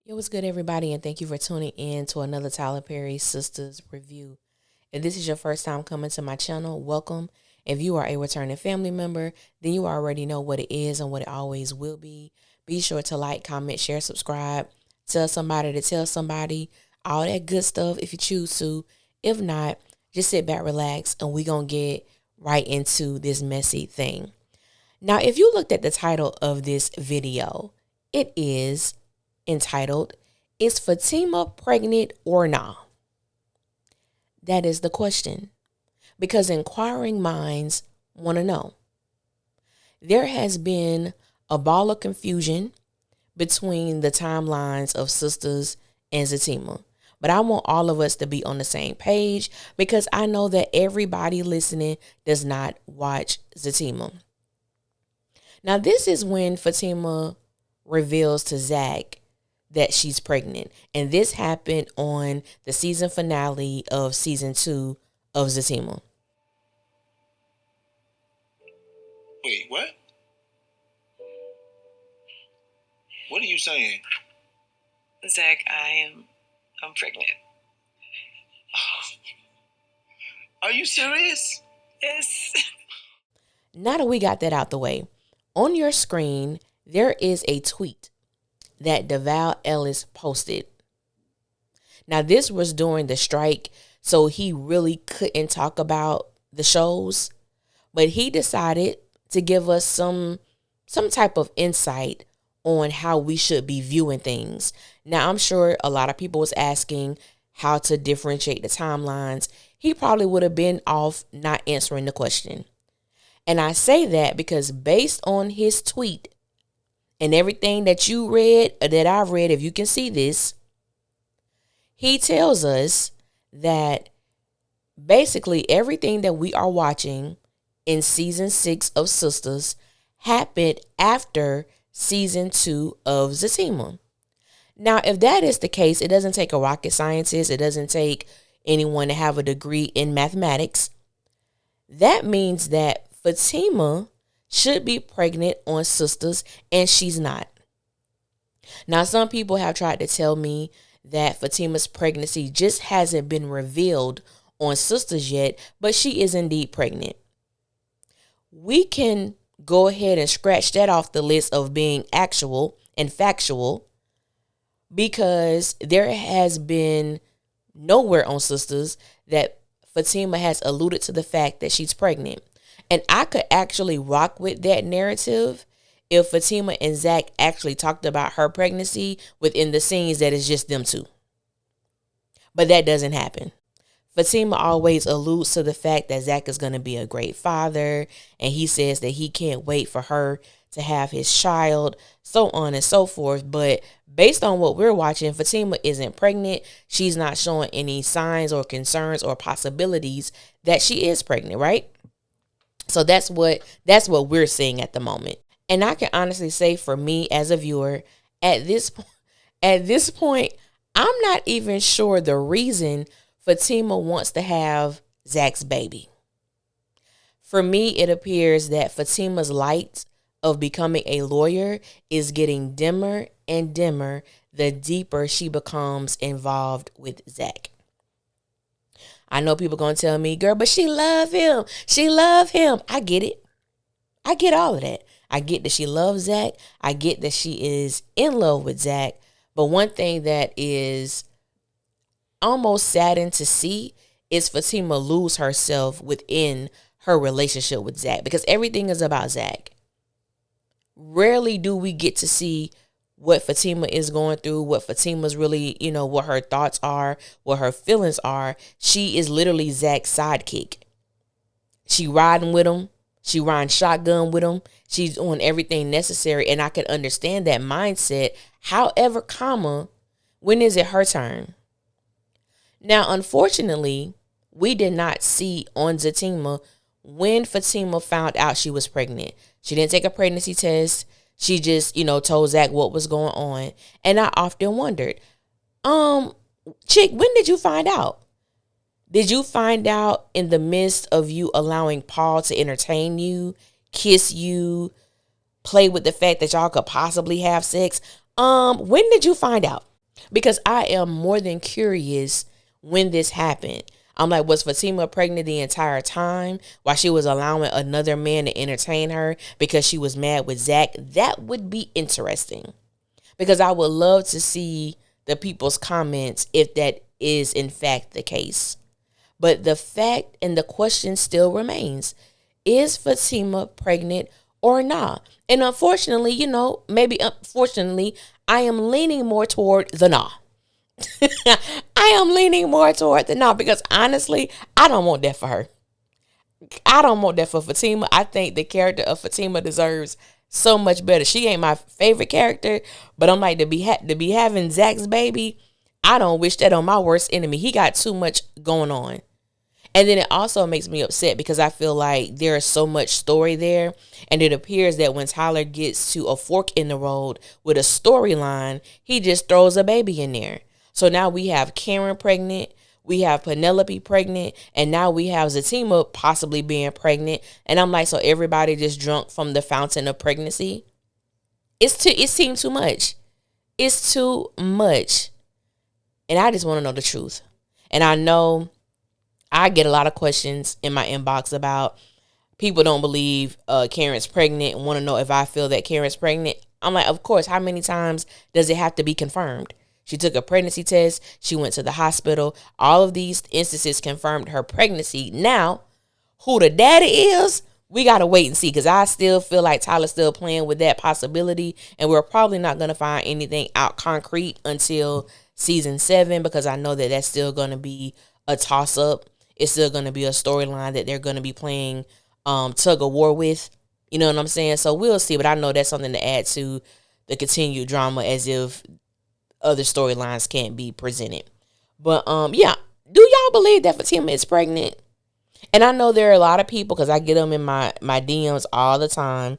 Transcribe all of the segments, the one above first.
Yo, what's good, everybody, and thank you for tuning in to another Tyler Perry Sisters review. If this is your first time coming to my channel, welcome. If you are a returning family member, then you already know what it is and what it always will be. Be sure to like, comment, share, subscribe, tell somebody to tell somebody, all that good stuff if you choose to. If not, just sit back, relax, and we're going to get right into this messy thing. Now, if you looked at the title of this video, it is entitled, "Is Fatima Pregnant or Not?" That is the question, because inquiring minds want to know. There has been a ball of confusion between the timelines of Sisters and Fatima, but I want all of us to be on the same page because I know that everybody listening does not watch Fatima. Now, this is when Fatima reveals to Zach that she's pregnant. And this happened on the season finale of season 2 of Fatima. Wait, what? What are you saying? Zach, I'm pregnant. Are you serious? Yes. Now that we got that out the way, on your screen, there is a tweet that DeVal Ellis posted. Now, this was during the strike, so he really couldn't talk about the shows, but he decided to give us some type of insight on how we should be viewing things. Now, I'm sure a lot of people was asking how to differentiate the timelines. He probably would have been off not answering the question. And I say that because based on his tweet and everything that you read, or that I read, if you can see this, he tells us that basically everything that we are watching in season 6 of Sisters happened after season 2 of Fatima. Now, if that is the case, it doesn't take a rocket scientist. It doesn't take anyone to have a degree in mathematics. That means that Fatima should be pregnant on Sisters, and she's not. Now, some people have tried to tell me that Fatima's pregnancy just hasn't been revealed on Sisters yet, but she is indeed pregnant. We can go ahead and scratch that off the list of being actual and factual, because there has been nowhere on Sisters that Fatima has alluded to the fact that she's pregnant. And I could actually rock with that narrative if Fatima and Zach actually talked about her pregnancy within the scenes that is just them two. But that doesn't happen. Fatima always alludes to the fact that Zach is going to be a great father, and he says that he can't wait for her to have his child, so on and so forth. But based on what we're watching, Fatima isn't pregnant. She's not showing any signs or concerns or possibilities that she is pregnant, right? So that's what we're seeing at the moment. And I can honestly say, for me as a viewer, at this point, I'm not even sure the reason Fatima wants to have Zach's baby. For me, it appears that Fatima's light of becoming a lawyer is getting dimmer and dimmer the deeper she becomes involved with Zach. I know people going to tell me, girl, but she love him. She love him. I get it. I get all of that. I get that she loves Zach. I get that she is in love with Zach. But one thing that is almost saddened to see is Fatima lose herself within her relationship with Zach, because everything is about Zach. Rarely do we get to see what Fatima is going through, what Fatima's really, what her thoughts are, what her feelings are. She is literally Zach's sidekick. She riding with him. She riding shotgun with him. She's doing everything necessary. And I can understand that mindset. However, when is it her turn? Now, unfortunately, we did not see on Fatima when Fatima found out she was pregnant. She didn't take a pregnancy test. She just, told Zach what was going on. And I often wondered, chick, when did you find out? Did you find out in the midst of you allowing Paul to entertain you, kiss you, play with the fact that y'all could possibly have sex? When did you find out? Because I am more than curious when this happened. I'm like, was Fatima pregnant the entire time while she was allowing another man to entertain her because she was mad with Zach? That would be interesting. Because I would love to see the people's comments if that is in fact the case. But the fact and the question still remains. Is Fatima pregnant or not? And unfortunately, maybe unfortunately, I am leaning more toward the nah. I am leaning more toward the nah because honestly, I don't want that for her. I don't want that for Fatima. I think the character of Fatima deserves so much better. She ain't my favorite character, but I'm like to be having Zach's baby. I don't wish that on my worst enemy. He got too much going on. And then it also makes me upset because I feel like there is so much story there. And it appears that when Tyler gets to a fork in the road with a storyline, he just throws a baby in there. So now we have Karen pregnant, we have Penelope pregnant, and now we have Fatima possibly being pregnant. And I'm like, so everybody just drunk from the fountain of pregnancy? It seemed too much. It's too much. And I just want to know the truth. And I know I get a lot of questions in my inbox about people don't believe Karen's pregnant and want to know if I feel that Karen's pregnant. I'm like, of course, how many times does it have to be confirmed? She took a pregnancy test. She went to the hospital. All of these instances confirmed her pregnancy. Now, who the daddy is, we got to wait and see because I still feel like Tyler's still playing with that possibility. And we're probably not going to find anything out concrete until season 7 because I know that that's still going to be a toss-up. It's still going to be a storyline that they're going to be playing tug of war with. You know what I'm saying? So we'll see. But I know that's something to add to the continued drama as if other storylines can't be presented. But yeah. Do y'all believe that Fatima is pregnant? And I know there are a lot of people, because I get them in my DMs all the time,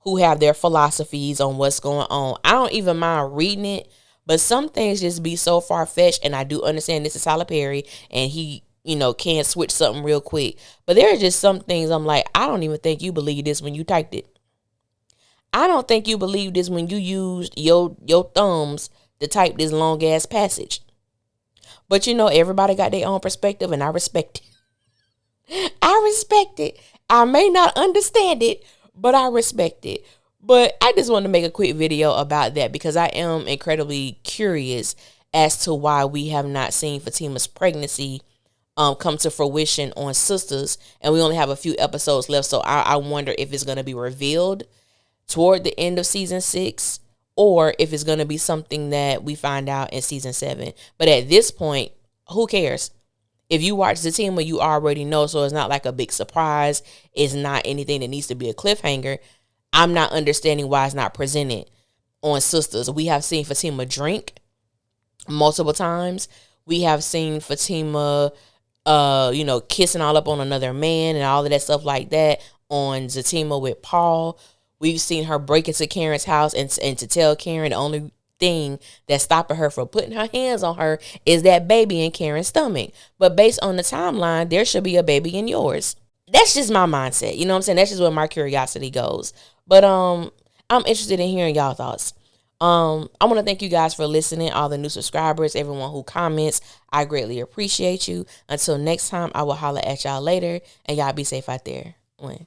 who have their philosophies on what's going on. I don't even mind reading it. But some things just be so far-fetched. And I do understand this is Tyler Perry. And he can't switch something real quick. But there are just some things I'm like, I don't even think you believe this when you typed it. I don't think you believe this when you used your thumbs to type this long ass passage. But everybody got their own perspective and I respect it. I respect it. I may not understand it, but I respect it. But I just wanted to make a quick video about that because I am incredibly curious as to why we have not seen Fatima's pregnancy come to fruition on SISTAS, and we only have a few episodes left. So I wonder if it's going to be revealed toward the end of season 6 or if it's going to be something that we find out in season 7. But at this point, who cares? If you watch Fatima, you already know, so it's not like a big surprise. It's not anything that needs to be a cliffhanger. I'm not understanding why it's not presented on SISTAS. We have seen Fatima drink multiple times. We have seen Fatima kissing all up on another man and all of that stuff like that on Fatima with Paul. We've seen her break into Karen's house and to tell Karen the only thing that's stopping her from putting her hands on her is that baby in Karen's stomach. But based on the timeline, there should be a baby in yours. That's just my mindset. You know what I'm saying? That's just where my curiosity goes. But I'm interested in hearing y'all thoughts. I want to thank you guys for listening, all the new subscribers, everyone who comments. I greatly appreciate you. Until next time, I will holler at y'all later, and y'all be safe out there. One.